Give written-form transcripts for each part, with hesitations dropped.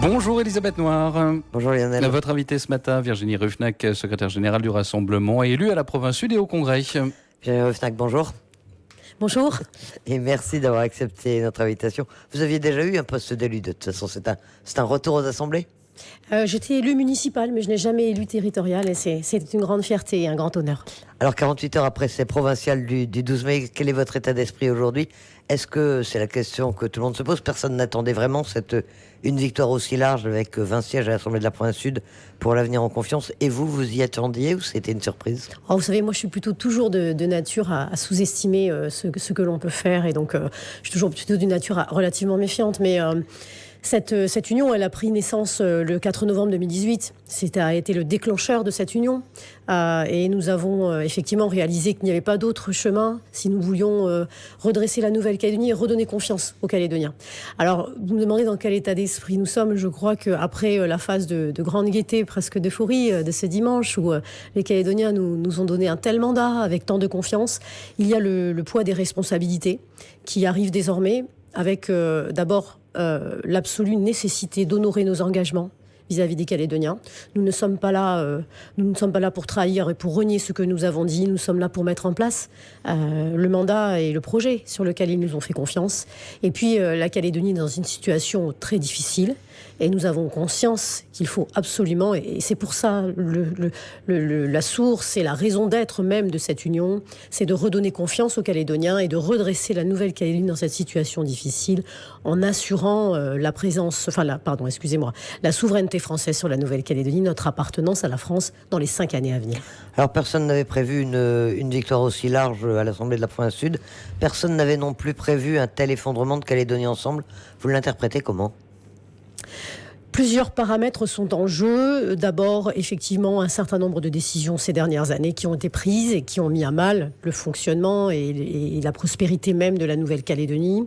Bonjour Elisabeth Noir. Bonjour Lionel. Votre invitée ce matin, Virginie Ruffnac, secrétaire générale du Rassemblement, est élue à la province sud et au Congrès. Virginie Ruffnac, bonjour. Bonjour. Et merci d'avoir accepté notre invitation. Vous aviez déjà eu un poste d'élu, de toute façon, c'est un retour aux assemblées ? J'étais élue municipale, mais je n'ai jamais élu territorial et c'est une grande fierté et un grand honneur. Alors 48 heures après ces provinciales du 12 mai, quel est votre état d'esprit aujourd'hui ? Est-ce que, c'est la question que tout le monde se pose, personne n'attendait vraiment une victoire aussi large avec 20 sièges à l'Assemblée de la province sud pour l'avenir en confiance ? Et vous y attendiez ou c'était une surprise ? Vous savez, moi je suis plutôt toujours de nature à sous-estimer ce que l'on peut faire et donc je suis toujours plutôt d'une nature relativement méfiante, mais... Cette union, elle a pris naissance le 4 novembre 2018. A été le déclencheur de cette union. Et nous avons effectivement réalisé qu'il n'y avait pas d'autre chemin si nous voulions redresser la Nouvelle-Calédonie et redonner confiance aux Calédoniens. Alors, vous me demandez dans quel état d'esprit nous sommes. Je crois qu'après la phase de grande gaieté, presque d'euphorie de ce dimanche, où les Calédoniens nous ont donné un tel mandat avec tant de confiance, il y a le poids des responsabilités qui arrive désormais avec d'abord l'absolue nécessité d'honorer nos engagements vis-à-vis des Calédoniens. Nous ne sommes pas là pour trahir et pour renier ce que nous avons dit. Nous sommes là pour mettre en place le mandat et le projet sur lequel ils nous ont fait confiance. Et puis la Calédonie est dans une situation très difficile. Et nous avons conscience qu'il faut absolument, et c'est pour ça la source et la raison d'être même de cette union, c'est de redonner confiance aux Calédoniens et de redresser la Nouvelle-Calédonie dans cette situation difficile en assurant la souveraineté française sur la Nouvelle-Calédonie, notre appartenance à la France dans les 5 années à venir. Alors personne n'avait prévu une victoire aussi large à l'Assemblée de la province sud. Personne n'avait non plus prévu un tel effondrement de Calédonie ensemble. Vous l'interprétez comment ? Plusieurs paramètres sont en jeu. D'abord, effectivement, un certain nombre de décisions ces dernières années qui ont été prises et qui ont mis à mal le fonctionnement et la prospérité même de la Nouvelle-Calédonie.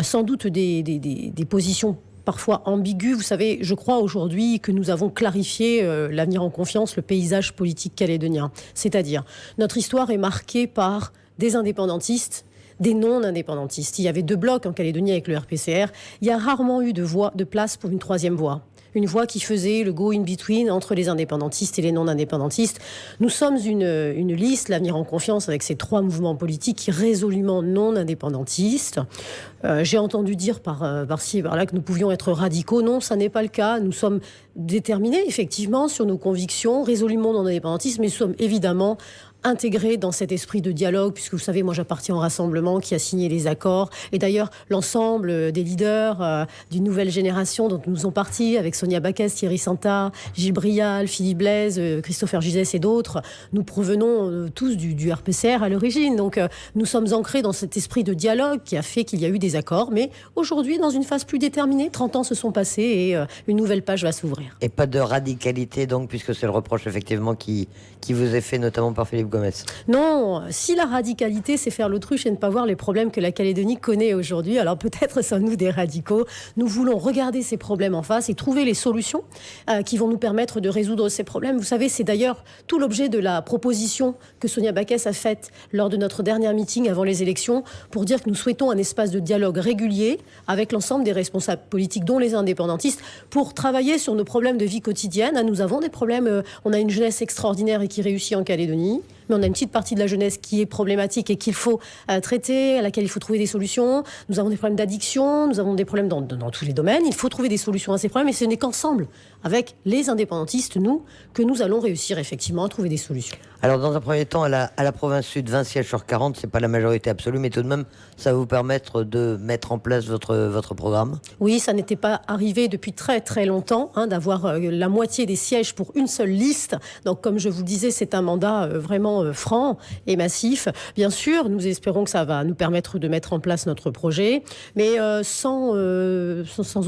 Sans doute des positions parfois ambiguës. Vous savez, je crois aujourd'hui que nous avons clarifié l'avenir en confiance, le paysage politique calédonien. C'est-à-dire, notre histoire est marquée par des indépendantistes, des non-indépendantistes. Il y avait 2 blocs en Calédonie avec le RPCR. Il y a rarement eu de place pour une 3e voie. Une voie qui faisait le go-in-between entre les indépendantistes et les non-indépendantistes. Nous sommes une liste, l'avenir en confiance, avec ces 3 mouvements politiques résolument non-indépendantistes. J'ai entendu dire par-ci et par-là que nous pouvions être radicaux. Non, ça n'est pas le cas. Nous sommes déterminés, effectivement, sur nos convictions, résolument non-indépendantistes, mais nous sommes évidemment intégrés dans cet esprit de dialogue, puisque vous savez, moi j'appartiens au Rassemblement qui a signé les accords, et d'ailleurs l'ensemble des leaders d'une nouvelle génération dont nous sommes partis, avec Sonia Baquès, Thierry Santa, Gilles Brial, Philippe Blaise, Christopher Gizès et d'autres, nous provenons tous du RPCR à l'origine, donc nous sommes ancrés dans cet esprit de dialogue qui a fait qu'il y a eu des accords, mais aujourd'hui dans une phase plus déterminée, 30 ans se sont passés et une nouvelle page va s'ouvrir. Et pas de radicalité donc, puisque c'est le reproche effectivement qui vous est fait notamment par Philippe Gomez. Non, si la radicalité, c'est faire l'autruche et ne pas voir les problèmes que la Calédonie connaît aujourd'hui, alors peut-être sommes-nous des radicaux. Nous voulons regarder ces problèmes en face et trouver les solutions qui vont nous permettre de résoudre ces problèmes. Vous savez, c'est d'ailleurs tout l'objet de la proposition que Sonia Baquès a faite lors de notre dernier meeting avant les élections pour dire que nous souhaitons un espace de dialogue régulier avec l'ensemble des responsables politiques, dont les indépendantistes, pour travailler sur nos problèmes de vie quotidienne. Nous avons des problèmes, on a une jeunesse extraordinaire et qui réussit en Calédonie. Mais on a une petite partie de la jeunesse qui est problématique et qu'il faut traiter, à laquelle il faut trouver des solutions. Nous avons des problèmes d'addiction, nous avons des problèmes dans tous les domaines. Il faut trouver des solutions à ces problèmes et ce n'est qu'ensemble, avec les indépendantistes, que nous allons réussir effectivement à trouver des solutions. Alors dans un premier temps, à la province sud, 20 sièges sur 40, c'est pas la majorité absolue, mais tout de même, ça va vous permettre de mettre en place votre programme ? Oui, ça n'était pas arrivé depuis très très longtemps, d'avoir la moitié des sièges pour une seule liste. Donc comme je vous le disais, c'est un mandat vraiment franc et massif. Bien sûr, nous espérons que ça va nous permettre de mettre en place notre projet, mais sans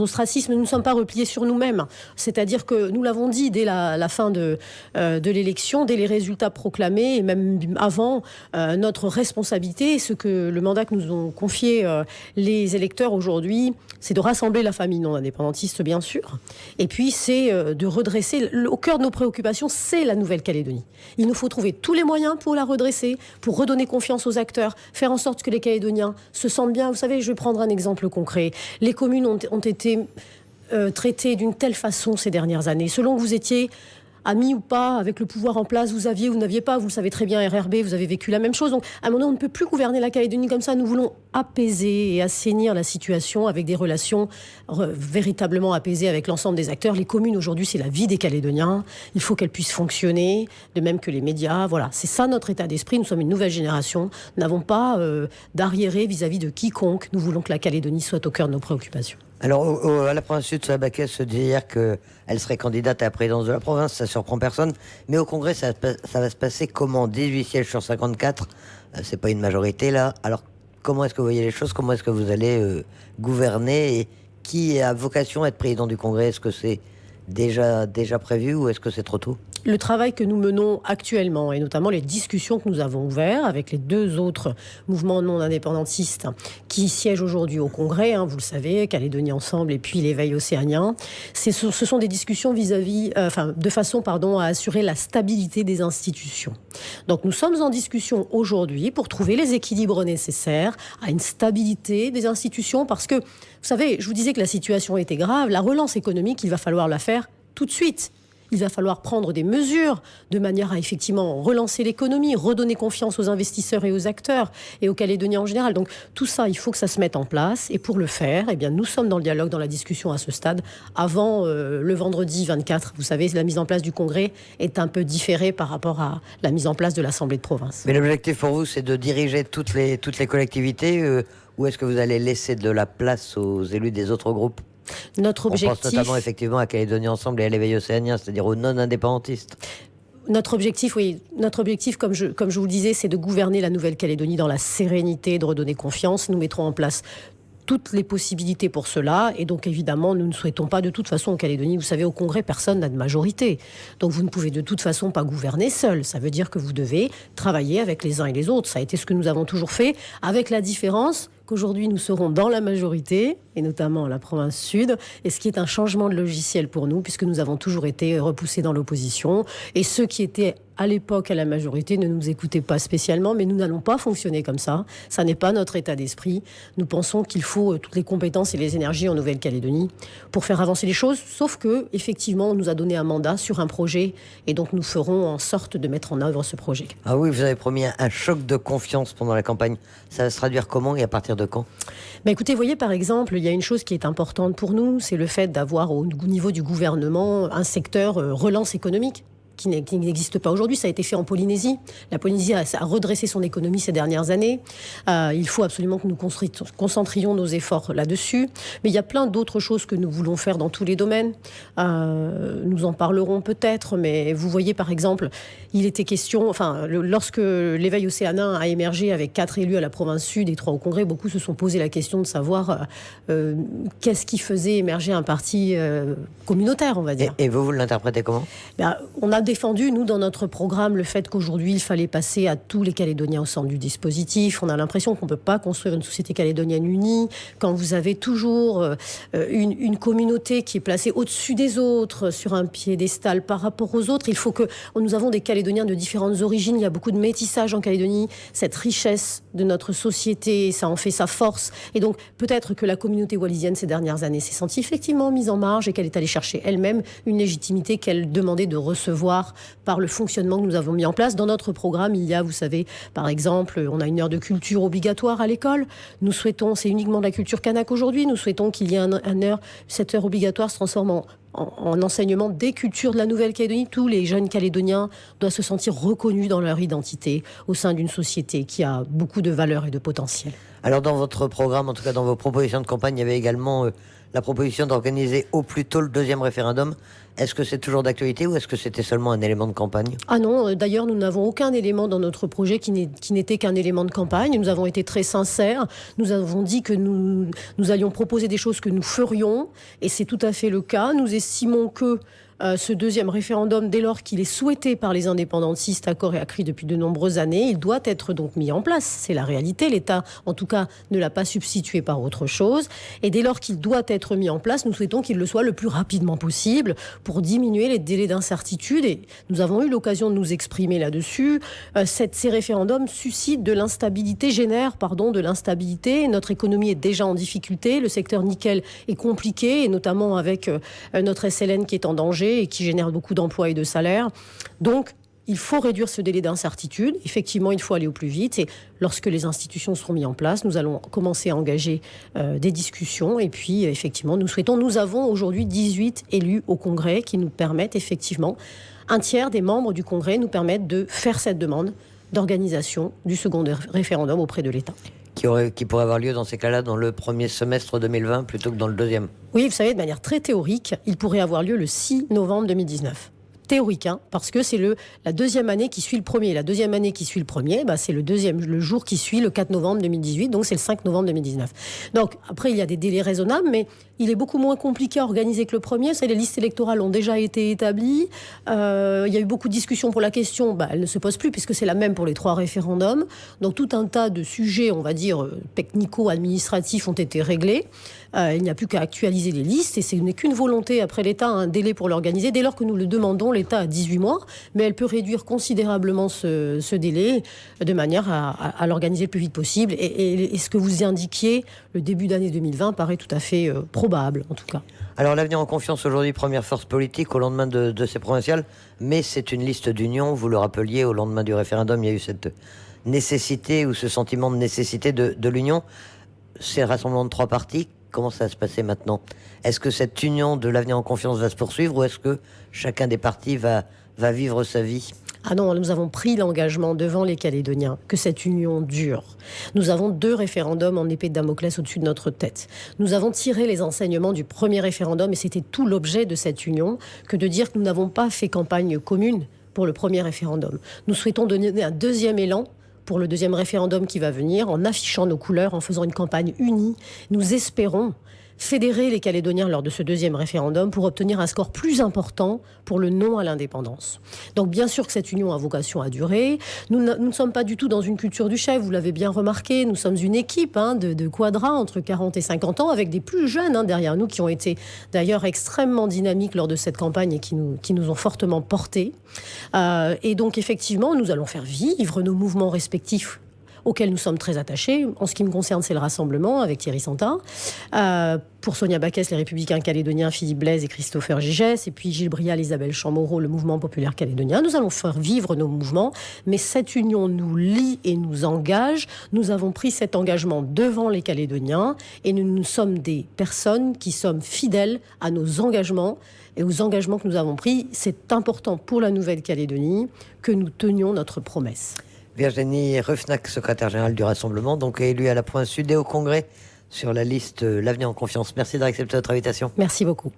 ostracisme, nous ne sommes pas repliés sur nous-mêmes. C'est-à-dire que nous l'avons dit dès la fin de l'élection, dès les résultats proclamés, et même avant, notre responsabilité, ce que le mandat que nous ont confié les électeurs aujourd'hui, c'est de rassembler la famille non indépendantiste, bien sûr, et puis c'est de redresser, au cœur de nos préoccupations, c'est la Nouvelle-Calédonie. Il nous faut trouver tous les moyens pour la redresser, pour redonner confiance aux acteurs, faire en sorte que les Calédoniens se sentent bien. Vous savez, je vais prendre un exemple concret. Les communes ont été traité d'une telle façon ces dernières années. Selon que vous étiez amis ou pas, avec le pouvoir en place, vous aviez ou n'aviez pas, vous le savez très bien, RRB, vous avez vécu la même chose. Donc, à un moment donné, on ne peut plus gouverner la Calédonie comme ça. Nous voulons apaiser et assainir la situation avec des relations véritablement apaisées avec l'ensemble des acteurs. Les communes, aujourd'hui, c'est la vie des Calédoniens. Il faut qu'elles puissent fonctionner, de même que les médias. Voilà, c'est ça notre état d'esprit. Nous sommes une nouvelle génération. Nous n'avons pas d'arriéré vis-à-vis de quiconque. Nous voulons que la Calédonie soit au cœur de nos préoccupations. Alors, à la province sud, Sonia Backes se disait hier qu'elle serait candidate à la présidence de la province, ça surprend personne. Mais au Congrès, ça va se passer comment ? 18 sièges sur 54, c'est pas une majorité là. Alors, comment est-ce que vous voyez les choses ? Comment est-ce que vous allez gouverner ? Et qui a vocation à être président du Congrès ? Est-ce que c'est déjà prévu ou est-ce que c'est trop tôt ? Le travail que nous menons actuellement, et notamment les discussions que nous avons ouvertes avec les deux autres mouvements non indépendantistes qui siègent aujourd'hui au Congrès, vous le savez, Calédonie Ensemble et puis l'Éveil océanien, ce sont des discussions de façon à assurer la stabilité des institutions. Donc nous sommes en discussion aujourd'hui pour trouver les équilibres nécessaires à une stabilité des institutions parce que, vous savez, je vous disais que la situation était grave, la relance économique, il va falloir la faire tout de suite. Il va falloir prendre des mesures de manière à effectivement relancer l'économie, redonner confiance aux investisseurs et aux acteurs et aux Calédoniens en général. Donc tout ça, il faut que ça se mette en place. Et pour le faire, nous sommes dans le dialogue, dans la discussion à ce stade. Avant le vendredi 24, vous savez, la mise en place du Congrès est un peu différée par rapport à la mise en place de l'Assemblée de province. Mais l'objectif pour vous, c'est de diriger toutes les collectivités ou est-ce que vous allez laisser de la place aux élus des autres groupes ? Notre objectif... On pense notamment effectivement à Calédonie Ensemble et à l'Éveil océanien, c'est-à-dire aux non-indépendantistes. Notre objectif, comme je vous le disais, c'est de gouverner la Nouvelle-Calédonie dans la sérénité, de redonner confiance. Nous mettrons en place toutes les possibilités pour cela. Et donc, évidemment, nous ne souhaitons pas de toute façon en Calédonie. Vous savez, au Congrès, personne n'a de majorité. Donc, vous ne pouvez de toute façon pas gouverner seul. Ça veut dire que vous devez travailler avec les uns et les autres. Ça a été ce que nous avons toujours fait, avec la différence qu'aujourd'hui, nous serons dans la majorité, et notamment la province sud, et ce qui est un changement de logiciel pour nous, puisque nous avons toujours été repoussés dans l'opposition. Et ceux qui étaient à l'époque à la majorité ne nous écoutaient pas spécialement, mais nous n'allons pas fonctionner comme ça. Ça n'est pas notre état d'esprit. Nous pensons qu'il faut toutes les compétences et les énergies en Nouvelle-Calédonie pour faire avancer les choses, sauf que, effectivement, on nous a donné un mandat sur un projet, et donc nous ferons en sorte de mettre en œuvre ce projet. Ah oui, vous avez promis un choc de confiance pendant la campagne. Ça va se traduire comment et à partir de quand ? Écoutez, vous voyez, par exemple, il y a une chose qui est importante pour nous, c'est le fait d'avoir au niveau du gouvernement un secteur relance économique qui n'existe pas aujourd'hui. Ça a été fait en Polynésie. La Polynésie a redressé son économie ces dernières années. Il faut absolument que nous concentrions nos efforts là-dessus. Mais il y a plein d'autres choses que nous voulons faire dans tous les domaines. Nous en parlerons peut-être, mais vous voyez, par exemple, il était question... lorsque l'Éveil océanien a émergé avec 4 élus à la province sud et 3 au Congrès, beaucoup se sont posé la question de savoir qu'est-ce qui faisait émerger un parti communautaire, on va dire. Et vous l'interprétez comment ? On a défendu, nous, dans notre programme, le fait qu'aujourd'hui, il fallait passer à tous les Calédoniens au centre du dispositif. On a l'impression qu'on ne peut pas construire une société calédonienne unie quand vous avez toujours une communauté qui est placée au-dessus des autres, sur un piédestal par rapport aux autres. Il faut que... Nous avons des Calédoniens de différentes origines. Il y a beaucoup de métissage en Calédonie. Cette richesse de notre société, ça en fait sa force. Et donc, peut-être que la communauté wallisienne, ces dernières années, s'est sentie effectivement mise en marge et qu'elle est allée chercher elle-même une légitimité qu'elle demandait de recevoir par le fonctionnement que nous avons mis en place. Dans notre programme, il y a, vous savez, par exemple, on a une heure de culture obligatoire à l'école. Nous souhaitons, c'est uniquement de la culture kanak aujourd'hui, nous souhaitons qu'il y ait cette heure obligatoire se transforme en enseignement des cultures de la Nouvelle-Calédonie. Tous les jeunes Calédoniens doivent se sentir reconnus dans leur identité au sein d'une société qui a beaucoup de valeurs et de potentiel. Alors dans votre programme, en tout cas dans vos propositions de campagne, il y avait également la proposition d'organiser au plus tôt le 2e référendum. Est-ce que c'est toujours d'actualité ou est-ce que c'était seulement un élément de campagne ? Ah non, d'ailleurs nous n'avons aucun élément dans notre projet qui n'était qu'un élément de campagne. Nous avons été très sincères. Nous avons dit que nous allions proposer des choses que nous ferions et c'est tout à fait le cas. Nous estimons que ce 2e référendum, dès lors qu'il est souhaité par les indépendantistes à corps et à cri depuis de nombreuses années, il doit être donc mis en place. C'est la réalité. L'État, en tout cas, ne l'a pas substitué par autre chose. Et dès lors qu'il doit être mis en place, nous souhaitons qu'il le soit le plus rapidement possible pour diminuer les délais d'incertitude. Et nous avons eu l'occasion de nous exprimer là-dessus. Ces référendums suscitent de l'instabilité, génèrent de l'instabilité. Notre économie est déjà en difficulté. Le secteur nickel est compliqué, et notamment avec notre SLN qui est en danger et qui génère beaucoup d'emplois et de salaires. Donc, il faut réduire ce délai d'incertitude. Effectivement, il faut aller au plus vite. Et lorsque les institutions seront mises en place, nous allons commencer à engager des discussions. Et puis, effectivement, nous avons aujourd'hui 18 élus au Congrès qui nous permettent, effectivement, un tiers des membres du Congrès nous permettent de faire cette demande d'organisation du second référendum auprès de l'État. Qui pourrait avoir lieu dans ces cas-là dans le premier semestre 2020 plutôt que dans le deuxième. Oui, vous savez, de manière très théorique, il pourrait avoir lieu le 6 novembre 2019. Théorique, parce que c'est la deuxième année qui suit le premier. La deuxième année qui suit le premier, c'est le jour qui suit le 4 novembre 2018, donc c'est le 5 novembre 2019. Donc après, il y a des délais raisonnables, mais il est beaucoup moins compliqué à organiser que le premier. Les listes électorales ont déjà été établies. Il y a eu beaucoup de discussions pour la question. Elle ne se pose plus puisque c'est la même pour les 3 référendums. Donc tout un tas de sujets, on va dire, technico-administratifs ont été réglés. Il n'y a plus qu'à actualiser les listes et ce n'est qu'une volonté. Après, l'État a un délai pour l'organiser. Dès lors que nous le demandons, l'État a 18 mois, mais elle peut réduire considérablement ce délai de manière à l'organiser le plus vite possible. Et ce que vous indiquiez, le début d'année 2020 paraît tout à fait probable, en tout cas. Alors, l'Avenir en confiance, aujourd'hui, première force politique au lendemain de ces provinciales, mais c'est une liste d'union. Vous le rappeliez, au lendemain du référendum, il y a eu cette nécessité ou ce sentiment de nécessité de l'union. C'est le rassemblement de 3 partis. Comment ça va se passer maintenant? Est-ce que cette union de l'Avenir en confiance va se poursuivre ou est-ce que chacun des partis va vivre sa vie? Ah non, nous avons pris l'engagement devant les Calédoniens que cette union dure. Nous avons 2 référendums en épée de Damoclès au-dessus de notre tête. Nous avons tiré les enseignements du premier référendum et c'était tout l'objet de cette union que de dire que nous n'avons pas fait campagne commune pour le premier référendum. Nous souhaitons donner un deuxième élan pour le deuxième référendum qui va venir, en affichant nos couleurs, en faisant une campagne unie. Nous espérons fédérer les Calédoniens lors de ce deuxième référendum pour obtenir un score plus important pour le non à l'indépendance. Donc bien sûr que cette union a vocation à durer. Nous ne sommes pas du tout dans une culture du chef, vous l'avez bien remarqué. Nous sommes une équipe de quadras entre 40 et 50 ans, avec des plus jeunes derrière nous qui ont été d'ailleurs extrêmement dynamiques lors de cette campagne et qui nous ont fortement portés. Et donc effectivement, nous allons faire vivre nos mouvements respectifs auquel nous sommes très attachés. En ce qui me concerne, c'est le Rassemblement avec Thierry Santin. Pour Sonia Baquès, les Républicains calédoniens, Philippe Blaise et Christopher Gigès. Et puis Gilles Brial, Isabelle Chamorro, le Mouvement populaire calédonien. Nous allons faire vivre nos mouvements, mais cette union nous lie et nous engage. Nous avons pris cet engagement devant les Calédoniens et nous sommes des personnes qui sommes fidèles à nos engagements et aux engagements que nous avons pris. C'est important pour la Nouvelle-Calédonie que nous tenions notre promesse. Virginie Ruffnack, secrétaire générale du Rassemblement, donc élue à la Pointe Sud et au Congrès sur la liste L'Avenir en confiance. Merci d'avoir accepté notre invitation. Merci beaucoup.